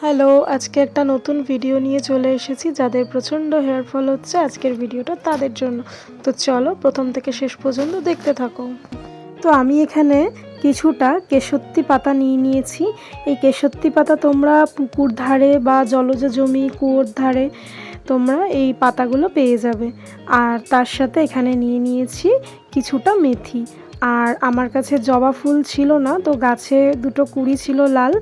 Hello, আজকে একটা নতুন ভিডিও নিয়ে চলে এসেছি। যাদের প্রচণ্ড হেয়ার ফল হচ্ছে আজকের ভিডিওটা তাদের জন্য। তো চলো প্রথম থেকে শেষ পর্যন্ত দেখতে থাকো। তো আমি এখানে কিছুটা কেশত্তি পাতা নিয়ে নিয়েছি। এই কেশত্তি পাতা তোমরা পুকুর ধারে বা জলজ জমি কুয়োর ধারে তোমরা এই পাতাগুলো পেয়ে যাবে। আর তার সাথে এখানে নিয়ে নিয়েছি কিছুটা মেথি। আর আমার কাছে জবা ফুল ছিল না, তো গাছে দুটো কুঁড়ি ছিল লাল,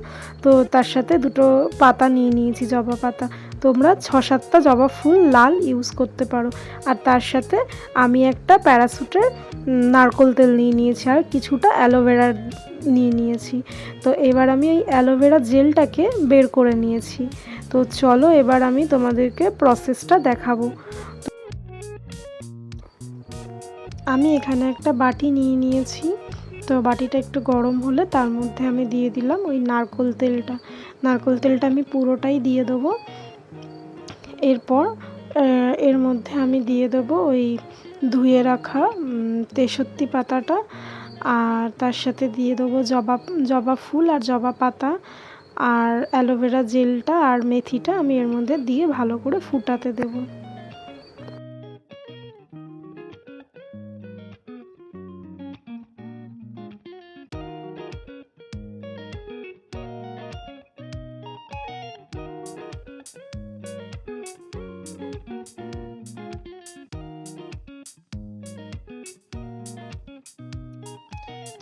তো তার সাথে দুটো পাতা নিয়ে নিয়েছি জবা পাতা। তোমরা 6-7টা জবা ফুল লাল ইউজ করতে পারো। আর তার সাথে আমি একটা প্যারাশুটের নারকোল তেল নিয়ে নিয়েছি আর কিছুটা অ্যালোভেরা নিয়ে নিয়েছি। তো এবার আমি এই অ্যালোভেরা জেলটাকে বের করে নিয়েছি। তো চলো এবার আমি তোমাদেরকে প্রসেসটা দেখাবো। আমি এখানে একটা বাটি নিয়ে নিয়েছি। তো বাটিটা একটু গরম হলে তার মধ্যে আমি দিয়ে দিলাম ওই নারকোল তেলটা আমি পুরোটাই দিয়ে দেবো। এরপর এর মধ্যে আমি দিয়ে দেবো ওই ধুয়ে রাখা তেষট্টি পাতাটা, আর তার সাথে দিয়ে দেবো জবা ফুল আর জবা পাতা আর অ্যালোভেরা জেলটা আর মেথিটা আমি এর মধ্যে দিয়ে ভালো করে ফুটাতে দেবো।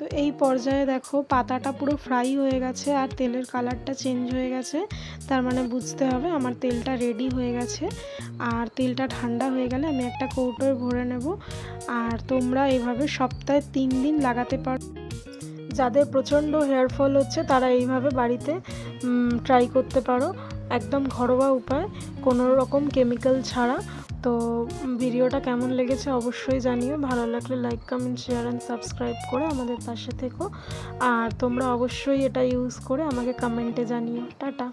তো এই পর্যায়ে দেখো পাতাটা পুরো ফ্রাই হয়ে গেছে আর তেলের কালারটা চেঞ্জ হয়ে গেছে, তার মানে বুঝতে হবে আমার তেলটা রেডি হয়ে গেছে। আর তেলটা ঠান্ডা হয়ে গেলে আমি একটা কৌটোয় ভরে নেব। আর তোমরা এভাবে সপ্তাহে 3 দিন লাগাতে পারো। যাদের প্রচণ্ড হেয়ার ফল হচ্ছে তারা এইভাবে বাড়িতে ট্রাই করতে পারো, একদম ঘরোয়া উপায়, কোনো রকম কেমিক্যাল ছাড়া। তো ভিডিওটা কেমন লেগেছে অবশ্যই জানিও। ভালো লাগলে like comment share and subscribe করে আমাদের পাশে থেকো। আর তোমরা অবশ্যই এটা ইউজ করে আমাকে কমেন্টে জানিও। টাটা।